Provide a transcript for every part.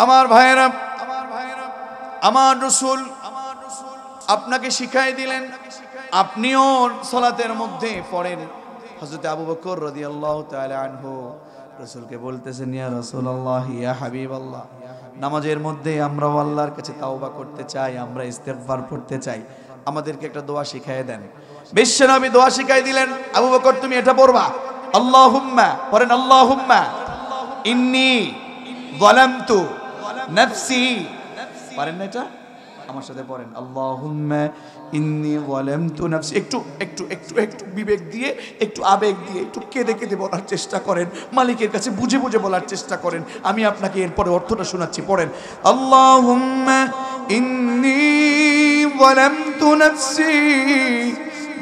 আমার ভাইয়েরা, আমার রাসূল আপনাকে শিখাই দিলেন, আপনিও সালাতের মধ্যে পড়েন। হযরত আবু বকর রাদিয়াল্লাহু তাআলা আনহু রাসূলকে বলতেছেন, ইয়া রাসূলুল্লাহ, ইয়া হাবিবাল্লাহ, নামাজের মধ্যে আমরা আল্লাহর কাছে তাওবা করতে চাই, আমরা ইস্তেগফার পড়তে চাই, আমাদেরকে একটা দোয়া শিখাই দেন। বিশ্বনবী দোয়া শিখাই দিলেন, আবু বকর তুমি এটা পড়বা, আল্লাহুম্মা, পড়েন আল্লাহুম্মা ইন্নী যালামতু নাফসি, পারেন না এটা? আমার সাথে পড়েন, আল্লাহুম্মা ইন্নী যালামতু নাফসি। একটু একটু একটু একটু বিবেক দিয়ে, একটু আবেগ দিয়ে, একটু কেঁদে কেঁদে বলার চেষ্টা করেন, মালিকের কাছে বুঝে বুঝে বলার চেষ্টা করেন। আমি আপনাকে এরপরে অর্থটা শোনাচ্ছি, পড়েন, আল্লাহুম্মা ইন্নী যালামতু নাফসি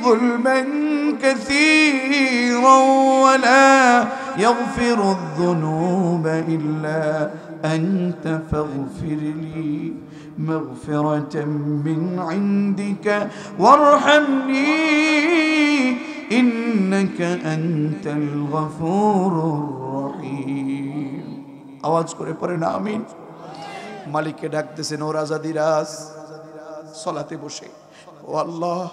যুলমান কাসীরান ওয়া লা ইয়াগফিরুয যুনুবা ইল্লা আনতা ফাগফিরলি মাগফিরাতাম মিন ইনদিকা ওয়ারহামনি ইন্নাকা আনতাল গফুরুর রহিম। আওয়াজ করে পড়েন আমিন। মালিককে ডাকতেছেন, ও রাজাদিরাজ, সালাতে বসে, ও আল্লাহ,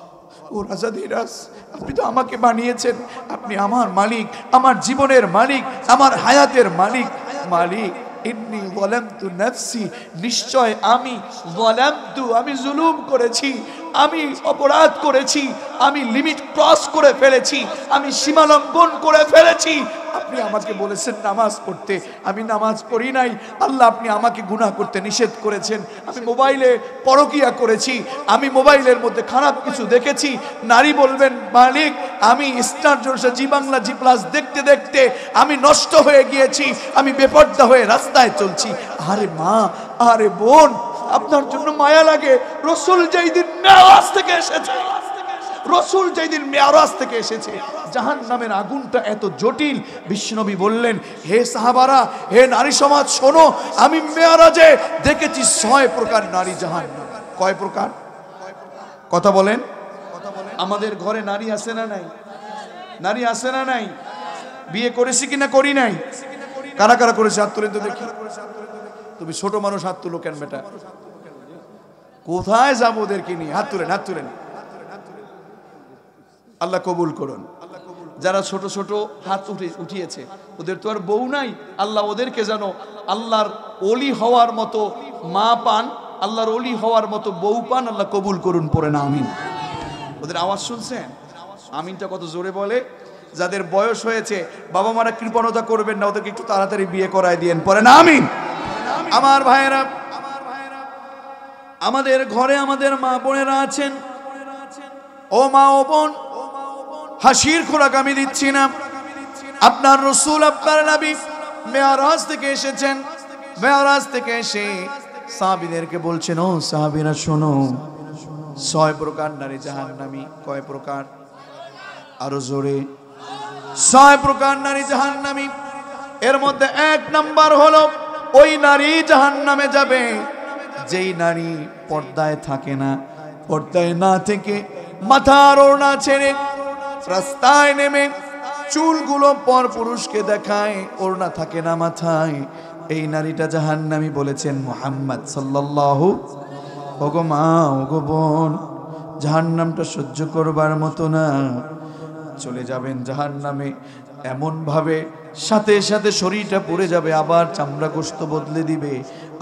ও রাজাদিরাজ, আপনি তো আমাকে বানিয়েছেন, আপনি আমার মালিক, আমার জীবনের মালিক, আমার হায়াতের মালিক। মালিক, ইন্নী যালামতু নাফসি, নিশ্চয় আমি যালামতু, আমি জুলুম করেছি, আমি অপরাধ করেছি, আমি লিমিট ক্রস করে ফেলেছি, আমি সীমা লঙ্ঘন করে ফেলেছি। আপনি আমাকে বলেছেন নামাজ পড়তে, আমি নামাজ পড়ি নাই। আল্লাহ, আপনি আমাকে গুনাহ করতে নিষেধ করেছেন। আমি মোবাইলে পরকিয়া করেছি, আমি মোবাইলের মধ্যে খারাপ কিছু দেখেছি। নারী বলবেন, মালিক, আমি স্টার জলসা, জি বাংলা, জি প্লাস দেখতে দেখতে আমি নষ্ট হয়ে গিয়েছি, আমি বেপর্দা হয়ে রাস্তায় চলছি। আরে মা, আরে বোন, আপনার জন্য মায়া লাগে। রাসূল যেই দিন মেরাজ থেকে এসেছে, রাসূল যেই দিন মেরাজ থেকে এসেছে, জাহান্নামের আগুনটা এত জটিল, বিশ্বনবী বললেন, হে সাহাবারা, হে নারী সমাজ, শোনো, আমি মেরাজে দেখেছি 6 প্রকার নারী জাহান্নামে। কয় প্রকার? কথা বলেন। আমাদের ঘরে নারী আছে না নাই? নারী আছে না নাই? বিয়ে করেছি কিনা করি নাই? কারা কারা করেছে হাত তুলেন তো দেখি। তুমি ছোট মানুষ, হাত তুলো কেন বেটা? কোথায় যাবো ওদেরকে নিয়ে? হাত তুলেন, হাত তুলেন। আল্লাহ কবুল করুন। যারা ছোট ছোট হাত উঠিয়েছে, ওদের তো আর বউ নাই, আল্লাহ ওদেরকে যেন আল্লাহর ওলি হওয়ার মতো মা পান, আল্লাহর ওলি হওয়ার মতো বউ পান, আল্লাহ কবুল করুন, পড়েন আমিন। ওদের আওয়াজ শুনছেন? আমিনটা কত জোরে বলে। যাদের বয়স হয়েছে, বাবা মারা কৃপণতা করবেন না, ওদেরকে একটু তাড়াতাড়ি বিয়ে করায় দিয়েন, পড়েন আমিন। আমার ভাইয়েরা, আমাদের ঘরে আমাদের মা বোনেরা আছেন। ও মা ও বোন, হাসির খোরাক আমি দিচ্ছি না। আপনার রাসূল, আপনার নবী মেরাজ থেকে এসেছেন। মেরাজ থেকে এসে সাহাবীদেরকে বলছেন, ও সাহাবীরা শোনো, 6 প্রকার নারী জাহান্নামী। কয় প্রকার? আরো জোরে। 6 প্রকার নারী জাহান্নামী। এর মধ্যে 1 নাম্বার হলো ওই নারী জাহান্নামে যাবে যেই নারী পর্দায় থাকে না। পর্দায় না থেকে মাথার ওড়না ছেড়ে রাস্তায় নেমে চুলগুলো পর পুরুষকে দেখায়, ওড়না থাকে না মাথায়, এই নারীটা জাহান্নামী বলেছেন মুহাম্মদ সাল্লাল্লাহু। ওগো মা, ওগো বোন, জাহান্নামটা সহ্য করবার মতো না। চলে যাবেন জাহান্নামে এমন ভাবে, সাথে সাথে শরীরটা পড়ে যাবে, আবার চামড়া গোশত বদলে দিবে,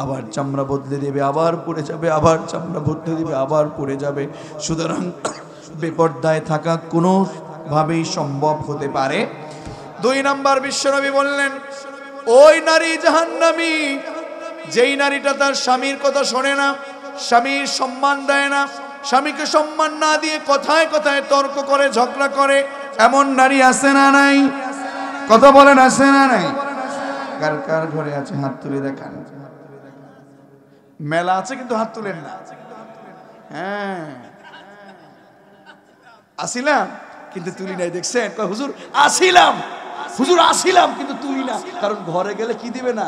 আবার চামড়া বদলে দেবে, আবার পড়ে যাবে, আবার চামড়া বদলে দিবে, আবার পড়ে যাবে। সুতরাং বেপর্দায় থাকা কোনো ভাবেই সম্ভব হতে পারে। 2 নাম্বার বিশ্বনবী বললেন, ওই নারী জাহান্নামী যেই নারীটা তার স্বামীর কথা শোনে না, স্বামীর সম্মান দেয় না, স্বামীকে সম্মান না দিয়ে কথায় কথায় তর্ক করে, ঝগড়া করে। এমন নারী আছে না নাই? কথা বলেন, আছে না নাই? কার কার ঘরে আছে? হাত তুলে দেখান। মেলা আছে কিন্তু হাত তুলেন না। হ্যাঁ, আসিলাম কিন্তু তুলি নাই। দেখছেন? হুজুর আসিলাম, হুজুর আসিলাম কিন্তু তুলি না। কারণ ঘরে গেলে কি দিবে না?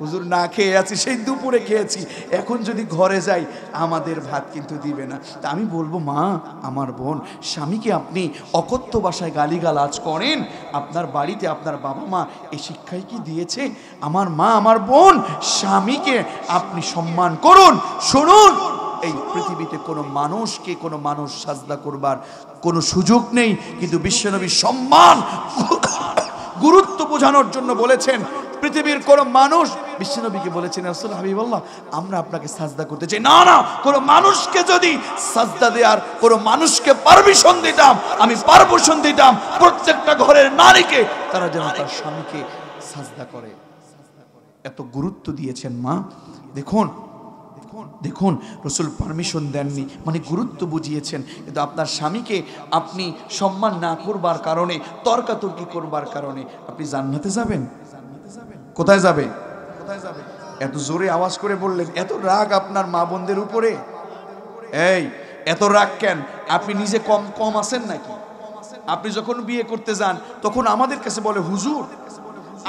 হুজুর না খেয়ে আছি, সেই দুপুরে খেয়েছি, এখন যদি ঘরে যাই আমাদের ভাত কিন্তু দিবে না। তা আমি বলবো, মা আমার বোন, স্বামীকে আপনি অকথ্য ভাষায় গালিগালাজ করেন, আপনার বাড়িতে আপনার বাবা মা এই শিক্ষাই কি দিয়েছে? আমার মা আমার বোন, স্বামীকে আপনি সম্মান করুন। শুনুন, এই পৃথিবীতে কোনো মানুষকে কোনো মানুষ সাজদা করবার কোনো সুযোগ নেই, কিন্তু বিশ্বনবী সম্মান গুরুত্ব বোঝানোর জন্য বলেছেন। পৃথিবীর কোন মানুষ বিশ্বনবীকে বলেছেন, রাসূল হাবিবাল্লাহ আমরা আপনাকে সাজদা করতে চাই। না না, কোন মানুষকে যদি সাজদা দেওয়ার কোন মানুষকে পারমিশন দিতাম, আমি পারমিশন দিতাম প্রত্যেকটা ঘরের নারীকে তারা যেন তার স্বামীকে সাজদা করে। এত গুরুত্ব দিয়েছেন মা। দেখুন দেখুন, রাসূল পারমিশন দেননি মানে গুরুত্ব বুঝিয়েছেন, কিন্তু আপনার স্বামীকে আপনি সম্মান না করবার কারণে, তর্কাতর্কি করবার কারণে আপনি জান্নাতে যাবেন? কোথায় যাবে? এত জোরে আওয়াজ করে বললেন, এত রাগ আপনার মা বোনদের উপরে? এই এত রাগ কেন? আপনি নিজে কম কম আছেন নাকি? আপনি যখন বিয়ে করতে যান তখন আমাদের কাছে বলে হুজুর,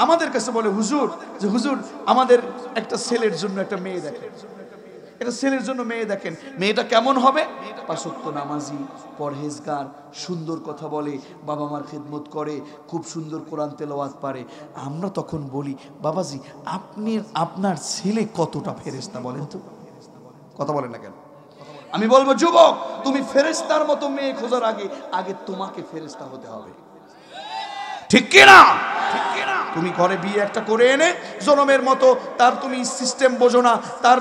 আমাদের কাছে বলে হুজুর যে হুজুর আমাদের একটা ছেলের জন্য একটা মেয়ে দেখেন, একটা ছেলের জন্য মেয়ে দেখেন। মেয়েটা কেমন হবে? ৫ ওয়াক্ত নামাজি, পরহেজগার, সুন্দর কথা বলে, বাবা মার খিদমত করে, খুব সুন্দর কোরআন তেলাওয়াত পারে। আমরা তখন বলি, বাবাজি আপনি আপনার ছেলে কতটা ফেরেশতা বলেন তো? কথা বলেন না কেন? আমি বলবো, যুবক তুমি ফেরেশতার মতো মেয়ে খোঁজার আগে আগে তোমাকে ফেরেশতা হতে হবে, ঠিক কি না? তুমি ঘরে বিয়ে একটা করে এনে জনমের মতো তার তুমি সিস্টেম বোঝো না, তার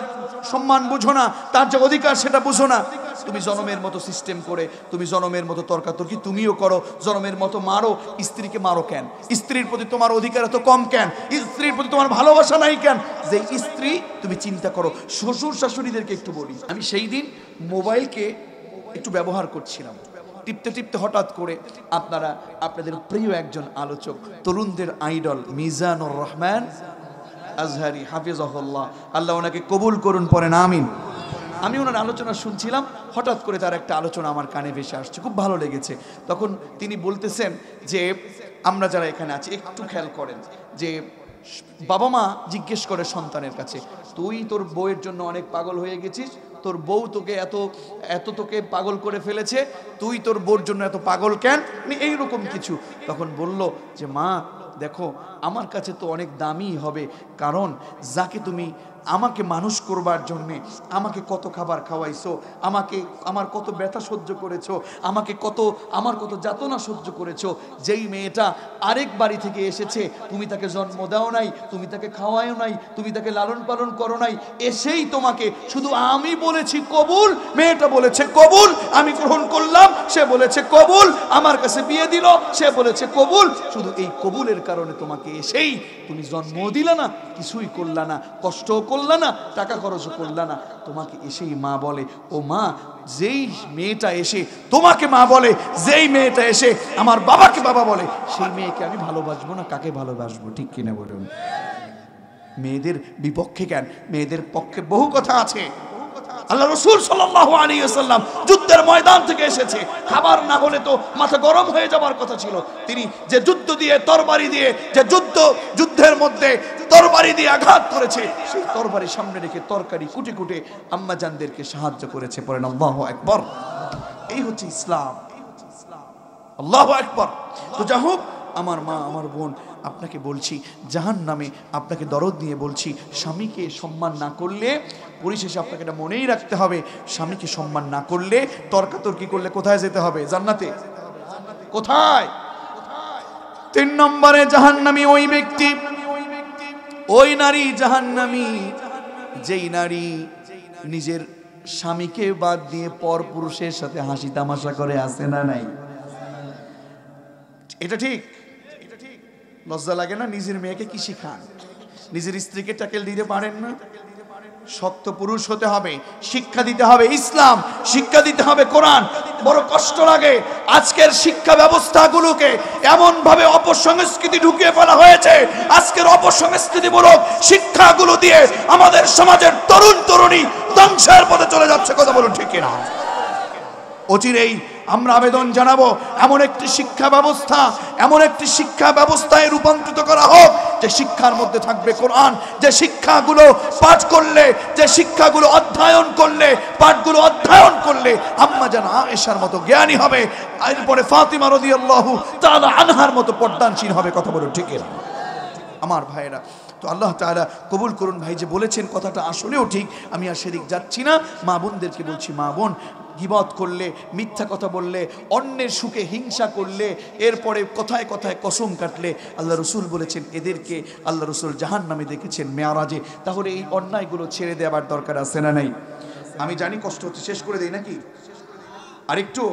সম্মান বুঝো না, তার যে অধিকার সেটা বুঝো না। তুমি জনমের মতো সিস্টেম করে তুমি জনমের মতো তর্কাতর্কি তুমিও করো, জনমের মতো মারো। স্ত্রীকে মারো কেন? স্ত্রীর প্রতি তোমার অধিকার এত কম কেন? স্ত্রীর প্রতি তোমার ভালোবাসা নাই কেন? যে স্ত্রী, তুমি চিন্তা করো। শ্বশুর শাশুড়িদেরকে একটু বলি, আমি সেই দিন মোবাইলকে একটু ব্যবহার করছিলাম, টিপতে টিপতে হঠাৎ করে আপনাদের প্রিয় একজন আলোচক, তরুণদের আইডল মিজানুর রহমান আজহারি হাফিজাহুল্লাহ, আল্লাহ ওনাকে কবুল করুন, পড়েন আমিন। আমি ওনার আলোচনা শুনছিলাম, হঠাৎ করে তার একটা আলোচনা আমার কানে ভেসে আসছে, খুব ভালো লেগেছে। তখন তিনি বলতেছেন যে আমরা যারা এখানে আছি একটু খেয়াল করেন যে বাবা মা জিজ্ঞেস করে সন্তানের কাছে, তুই তোর বউয়ের জন্য অনেক পাগল হয়ে গেছিস, তোর বউ তোকে এত তোকে পাগল করে ফেলেছে, তুই তোর বউর জন্য এত পাগল কেন? এইরকম কিছু। তখন বলল যে মা দেখো, আমার কাছে তো অনেক দামি হবে, কারণ যাকে তুমি আমাকে মানুষ করবার জন্যে আমাকে কত খাবার খাওয়াইছো, আমার কত ব্যথা সহ্য করেছো, আমার কত যাতনা সহ্য করেছো। যেই মেয়েটা আরেক বাড়ি থেকে এসেছে, তুমি তাকে জন্ম দাও নাই, তুমি তাকে খাওয়াও নাই, তুমি তাকে লালন পালন করো নাই, এসেই তোমাকে শুধু আমি বলেছি কবুল, মেয়েটা বলেছে কবুল, আমি গ্রহণ করলাম, সে বলেছে কবুল, আমার কাছে বিয়ে দিল, সে বলেছে কবুল। শুধু এই কবুলের কারণে তোমাকে এসেই তুমি জন্ম দিলা না, কিছুই করলা না, কষ্ট করলা না, টাকা খরচ করলা না, তোমাকে এসেই মা বলে। ও মা, যেই মেয়েটা এসে তোমাকে মা বলে, যেই মেয়েটা এসে আমার বাবাকে বাবা বলে, সেই মেয়েকে আমি ভালোবাসবো না? কাকে ভালোবাসবো? ঠিক কিনা বলুন? মেয়েদের বিপক্ষে কেন? মেয়েদের পক্ষে বহু কথা আছে। আল্লাহ রাসূল সাল্লাল্লাহু আলাইহি ওয়াসাল্লাম যুদ্ধের ময়দান থেকে এসেছে, খাবার না হলে তো মাথা গরম হয়ে যাবার কথা ছিল। তিনি যে যুদ্ধ দিয়ে তরবারি দিয়ে, যে যুদ্ধের মধ্যে তরবারি দিয়ে আঘাত করেছে, সেই তরবারি সামনে রেখে তরকারি কুটে কুটে আম্মাজানদেরকে সাহায্য করেছে। পড়েন আল্লাহু আকবার। এই হচ্ছে ইসলাম। আল্লাহু আকবার। তো যাই হোক, আমার মা আমার বোন, আপনাকে বলছি, জাহান্নামে আপনাকে দরদ নিয়ে বলছি, স্বামীকে সম্মান না করলে, পরিশেষে আপনাকে এটা মনেই রাখতে হবে, স্বামীকে সম্মান না করলে, তর্কাতর্কি করলে কোথায় যেতে হবে? জান্নাতে। কোথায়? 3 নম্বরে জাহান্নামী ওই ব্যক্তি, ওই নারী জাহান্নামী যেই নারী নিজের স্বামীকে বাদ দিয়ে পর পুরুষের সাথে হাসি তামাশা করে, আছে না নাই? এটা ঠিক? লজ্জা লাগে না? নিজের মেয়েকে কি শিখান? নিজের স্ত্রীকে ট্যাকেল দিতে পারেন না? শক্ত পুরুষ হতে হবে, শিক্ষা দিতে হবে ইসলাম, শিক্ষা দিতে হবে কোরআন। বড় কষ্ট লাগে আজকের শিক্ষা ব্যবস্থাগুলোকে এমন ভাবে অপসংস্কৃতি ঢুকিয়ে ফেলা হয়েছে। আজকের অপসংস্কৃতিমূলক শিক্ষাগুলো দিয়ে আমাদের সমাজের তরুণ তরুণী ধ্বংসের পথে চলে যাচ্ছে। কথা বলুন ঠিক কিনা? অচিরেই আমরা আবেদন জানাবো এমন একটি শিক্ষা ব্যবস্থায় রূপান্তরিত করা হোক যে শিক্ষার মধ্যে থাকবে কোরআন, যে শিক্ষাগুলো পাঠ করলে, যে শিক্ষাগুলো অধ্যয়ন করলে, পাঠগুলো অধ্যয়ন করলে আম্মা জান আয়েশার মতো জ্ঞানী হবে, এরপরে ফাতিমা রাদিয়াল্লাহু তাআলা আনহার মতো পর্দানশীল হবে। কথা বলো ঠিক না আমার ভাইরা? তো আল্লাহ তাআলা কবুল করুন। ভাই যে বলেছেন কথাটা আসলেও ঠিক, আমি আর সেদিক যাচ্ছি না। মা বোনদেরকে বলছি, মা বোন, গীবত করলে, মিথ্যা কথা বললে, অন্যের সুখে হিংসা করলে, এরপরে কথায় কথায় কসম কাটলে, আল্লাহ রসুল বলেছেন এদেরকে আল্লাহ রসুল জাহান্নামে দেখেছেন মেয়ারাজে। তাহলে এই অন্যায়গুলো ছেড়ে দেওয়ার দরকার আছে না নাই? আমি জানি কষ্ট হচ্ছে, শেষ করে দেই নাকি আরেকটু?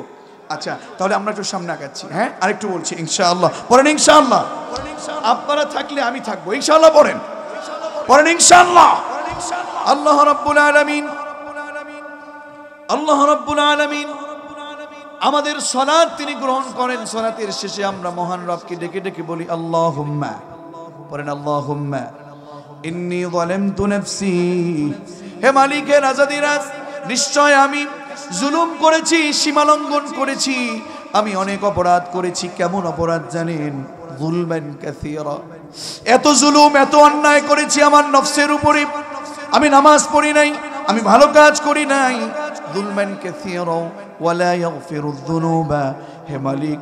আচ্ছা, তাহলে আমরা একটু সামনে আগাচ্ছি। হ্যাঁ, আরেকটু বলছি ইনশাআল্লাহ। পড়েন ইনশাআল্লাহ। আপনারা থাকলে আমি থাকবো ইনশাআল্লাহ। পড়েন ইনশাআল্লাহ। আল্লাহ রাব্বুল আলামিন আমাদের সালাত তিনি গ্রহণ করেন। সালাতের শেষে আমরা মহান রবকে ডেকে ডেকে বলি আল্লাহুম্মা। পড়েন আল্লাহুম্মা ইন্নী যালামতু নাফসি। হে মালিকের আজাদিরাজ, নিশ্চয় আমি জুলুম করেছি, সীমালঙ্ঘন করেছি, আমি অনেক অপরাধ করেছি। কেমন অপরাধ জানেন? যুলমান কাসীরা। এত জুলুম, এত অন্যায় করেছি আমার নফসের উপরে। আমি নামাজ পড়ি নাই, আমি ভালো কাজ করি নাই। যুলমান কাসীরা ওয়ালা ইয়াগফিরুয যুনুবা। হে মালিক,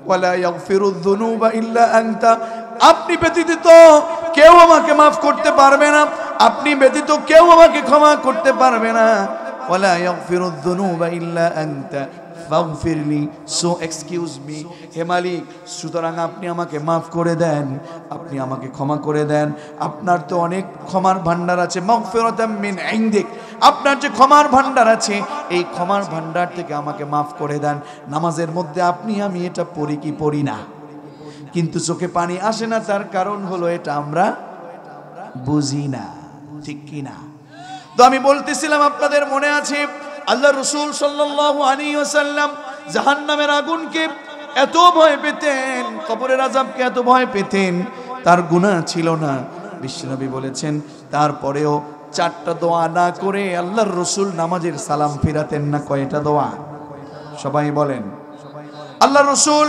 ওয়ালা ইয়াগফিরুয যুনুবা ইল্লা আনতা। আপনি ব্যতীত কেউ আমাকে মাফ করতে পারবে না, আপনি ব্যতীত কেউ আমাকে ক্ষমা করতে পারবে না। ওয়ালা ইয়াগফিরুয যুনুবা ইল্লা আনতা ফাগফিরলি। সো এক্সকিউজ মি, হে মালিক, সুতরাং আপনি আমাকে মাফ করে দেন, আপনি আমাকে ক্ষমা করে দেন। আপনার তো অনেক ক্ষমার ভান্ডার আছে। মাগফিরাতাম মিন ইনদিক। আপনার যে ক্ষমার ভান্ডার আছে, এই ক্ষমার ভান্ডার থেকে আমাকে মাফ করে দেন। নামাজের মধ্যে আপনি আমি এটা পড়ি কি পড়ি না, কিন্তু চোখে পানি আসে না। তার কারণ হলো এটা আমরা বুঝি না, ঠিক কি না? তো আমি বলতেছিলাম, আপনাদের মনে আছে আল্লাহ রাসূল সাল্লাল্লাহু আলাইহি ওয়াসাল্লাম জাহান্নামের আগুনকে এত ভয় পেতেন, কবরের আযাবকে এত ভয় পেতেন। তার গুনাহ ছিল না। বিশ্বনবী বলেছেন তারপরেও 4টা দোয়া না করে আল্লাহর রাসূল নামাজের সালাম ফিরাতেন না। কয়টা দোয়া? সবাই বলেন। আল্লাহর রাসূল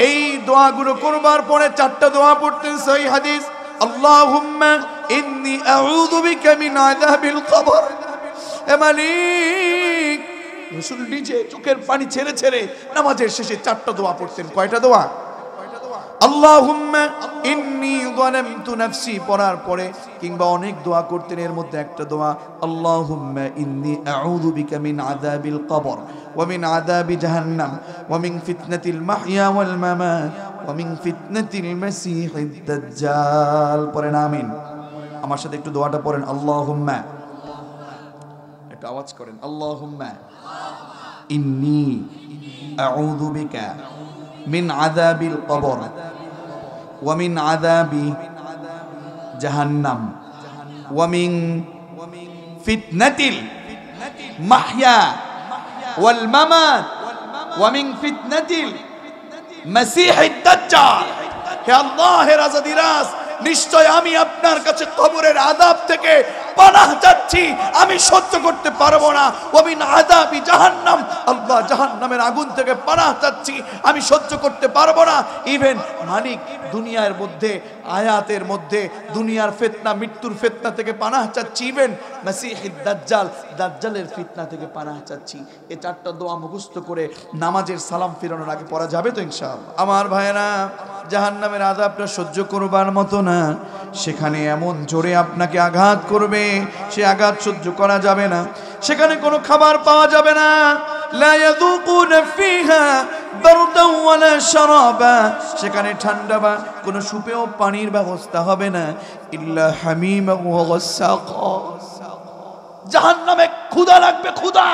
এই দোয়াগুলো করবার পরে 4টা দোয়া পড়তেন। সহিহ হাদিস, আল্লাহুম্মা ইন্নী আউযু বিকা মিন আযাবিল কবর। হে মালিক, রাসূল নিজে চোখের পানি ছেড়ে ছেড়ে নামাজের শেষে 4টা দোয়া পড়তেন। কয়টা দোয়া? আল্লাহুম্মা ইন্নী যালামতু নাফসি পড়ার পরে কিংবা অনেক দোয়া করতেন, এর মধ্যে একটা দোয়া, আল্লাহুম্মা ইন্নী আউযু বিকা মিন আযাবিল কবর ওয়া মিন আযাবি জাহান্নাম ওয়া মিন ফিতনাতিল মাহইয়া ওয়াল মামাত ওয়া মিন ফিতনাতিল মাসীহিদ দাজ্জাল। পড়েন আমিন। আমার সাথে একটু দোয়াটা পড়েন। আল্লাহুম্মা, একটু আওয়াজ করেন, আল্লাহুম্মা ইন্নী আউযু বিকা মিন আযাবিল কবর ওয়া মিন আযাবি জাহান্নাম ওয়া মিন ফিতনাতিল মাহইয়া ওয়াল মামাত ওয়া মিন ফিতনাতিল মাসীহিদ দাজ্জাল। হে আল্লাহের আযাদিরাজ, নিশ্চয় আমি আপনার কাছে কবরের আযাব থেকে পানাহ চাচ্ছি, আমি সহ্য করতে পারবো না। ওয়া মিন আযাবি জাহান্নাম, আল্লাহ জাহান্নামের আগুন থেকে পানাহ চাচ্ছি, আমি সহ্য করতে পারবো না। ইভেন মালিক, দুনিয়ার মধ্যে, আয়াতের মধ্যে দুনিয়ার ফিতনা, মৃত্যুর ফিতনা থেকে পানাহ চাচ্ছি। ইভেন মাসীহিদ দাজ্জাল, দাজ্জালের ফিতনা থেকে পানাহ চাচ্ছি। এই 4টা দোয়া মুখস্থ করে নামাজের সালাম ফিরানোর আগে পড়া যাবে তো ইনশাআল্লাহ? আমার ভাইরা, জাহান্নামের আযাবটা সহ্য করবার মতো না। সেখানে এমন জোরে আপনাকে আঘাত করবে, সে আঘাত সহ্য করা যাবে না। সেখানে কোনো খাবার পাওয়া যাবে না। লা ইয়াযুকুনা ফিহা বারদান ওয়ালা শারাবা। সেখানে ঠান্ডা বা কোনো সুপেয় পানির ব্যবস্থা হবে না। ইল্লা হামিমা ওয়া গাসসাকা। জাহান্নামে ক্ষুধা লাগবে, ক্ষুধা,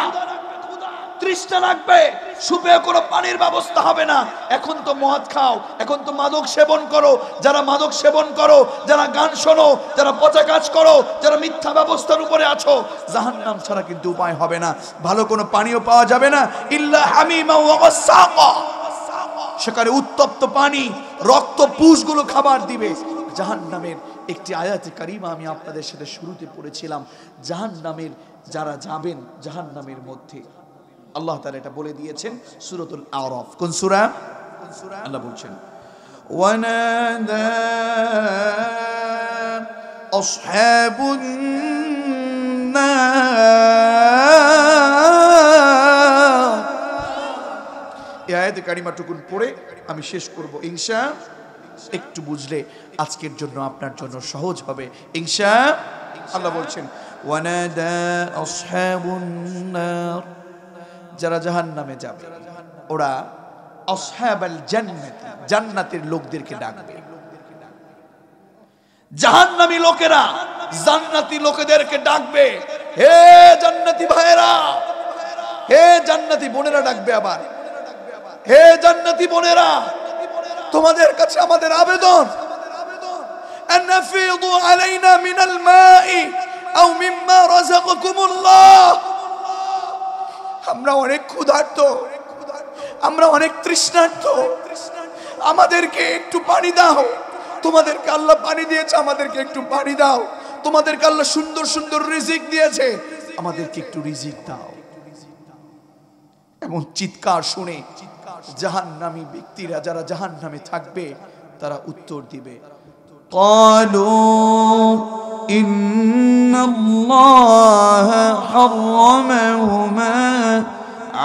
তৃষ্ণা লাগবে, সুপে কোনো পানির ব্যবস্থা হবে না। এখন তো মদ খাও, এখন তো মাদক সেবন করো, যারা মাদক সেবন করো, যারা গান শোনো, যারা পচা কাজ করো, যারা মিথ্যা ব্যবস্থার উপরে আছো, জাহান্নাম ছাড়া কিন্তু উপায় হবে না। ভালো কোনো পানিও পাওয়া যাবে না। ইল্লা হামিমা ওয়া গাসসাকা। সেখানে উত্তপ্ত পানি, রক্ত পুষগুলো খাবার দিবে। জাহান্নামের একটি আয়াতে কারিমা আমি আপনাদের সাথে শুরুতে পড়েছিলাম। জাহান্নামের যারা যাবেন, জাহান্নামের মধ্যে আল্লাহ তাআলা এটা বলে দিয়েছেন সূরাতুল আরাফ। কোন সূরা? আল্লাহ বলছেন ওয়ানাদা আসহাবুন নার। এই আয়াতে কারিমাটুকুন পড়ে আমি শেষ করব ইনশাআল্লাহ। একটু বুঝলে আজকের জন্য আপনার জন্য সহজ হবে ইনশাআল্লাহ। আল্লাহ বলছেন ওয়ানাদা আসহাবুন নার, যারা জাহান্নামে যাবে ওরা আসহাবাল জান্নাত, জান্নাতের লোকদেরকে ডাকবে। জাহান্নামী লোকেরা জান্নাতি লোকেদেরকে ডাকবে, হে জান্নাতি ভাইয়েরা, হে জান্নাতি বোনেরা ডাকবে। আবার হে জান্নাতি বোনেরা, তোমাদের কাছে আমাদের আবেদন, আনাফিদু আলাইনা মিনাল মাই আও মিম্মা রাযাকাকুমুল্লাহ। আমরা অনেক ক্ষুধার্ত, আমরা অনেক তৃষ্ণার্ত, আমাদেরকে একটু পানি দাও। তোমাদেরকে আল্লাহ পানি দিয়েছে, আমাদেরকে একটু পানি দাও। তোমাদেরকে আল্লাহ সুন্দর সুন্দর রিজিক দিয়েছে, আমাদেরকে একটু রিজিক দাও। এমন চিৎকার শুনে জাহান্নামী ব্যক্তিরা, যারা জাহান্নামে থাকবে, তারা উত্তর দিবে ক্বালু ইন্নাল্লাহা হারামাহুমা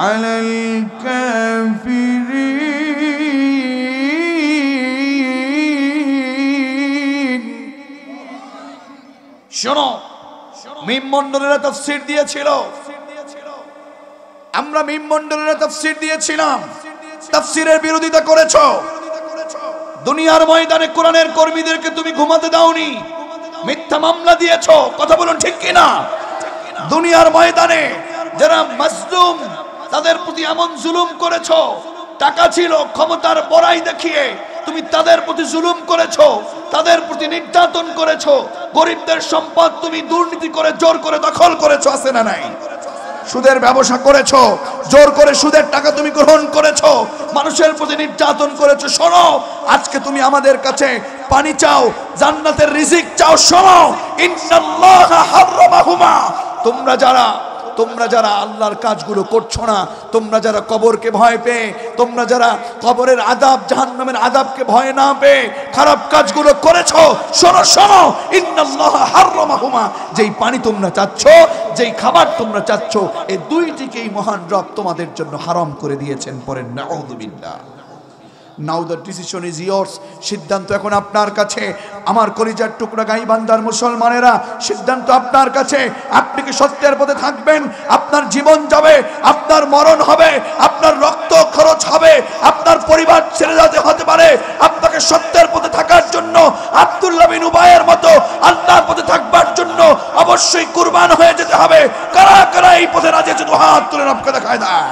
আলাল কাফিরিন। শোনো, মিম মণ্ডলেরা তাফসীর দিয়েছিল, আমরা মিম মণ্ডলেরা তাফসীর দিয়েছিলাম, তাফসীরের বিরোধিতা করেছো। দুনিয়ার ময়দানে কোরআনের কর্মীদেরকে তুমি ঘুমাতে দাওনি, মিথ্যা মামলা দিয়েছো। কথা বলুন ঠিক কি না? দুনিয়ার ময়দানে যারা মাজলুম তাদের প্রতি এমন জুলুম করেছো, টাকা ছিল ক্ষমতার বড়াই দেখিয়ে তুমি তাদের প্রতি জুলুম করেছো, তাদের প্রতি নির্যাতন করেছো। গরিবদের সম্পদ তুমি দুর্নীতি করে জোর করে দখল করেছো, আছে না নাই? সুদের ব্যবসা করেছো, জোর করে সুদের টাকা তুমি গ্রহণ করেছো, মানুষের প্রতি নির্যাতন করেছো। শোনো, আজকে তুমি আমাদের কাছে পানি চাও, জান্নাতের রিজিক চাও। শোনো, ইন্নাল্লাহা হারামাহুমা। তোমরা যারা আল্লাহর কাজগুলো করছো না, তোমরা যারা কবরকে ভয় পেয়ে, তোমরা যারা কবরের আযাব, জাহান্নামের আযাবকে ভয় না পেয়ে খারাপ কাজগুলো করেছো, শোনো, ইন্নাল্লাহা হারামাহুমা। যেই পানি তোমরা চাচ্ছ, যেই খাবার তোমরা চাচ্ছ, এই দুইটিকেই মহান রব তোমাদের জন্য হারাম করে দিয়েছেন। পড়েন নাউযুবিল্লাহ। নাও দ্য ডিসিশন ইজ ইয়ার্স। সিদ্ধান্ত এখন আপনার কাছে। আমার কলিজার টুকরা গাইবান্ধার মুসলমানেরা, সিদ্ধান্ত আপনার কাছে। আপনি কি সত্যের পথে থাকবেন? আপনার জীবন যাবে, আপনার মরণ হবে, আপনার রক্ত খরচ হবে, আপনার পরিবার ছেড়ে যেতে হতে পারে। আপনাকে সত্যের পথে থাকার জন্য, আব্দুল্লাহ বিন উবাইয়ের মতো আল্লাহর পথে থাকবার জন্য অবশ্যই কুরবান হয়ে যেতে হবে। কারা কারা এই পথে রাজি আছে? হাত তুলে রবকে দেখায় দেয়।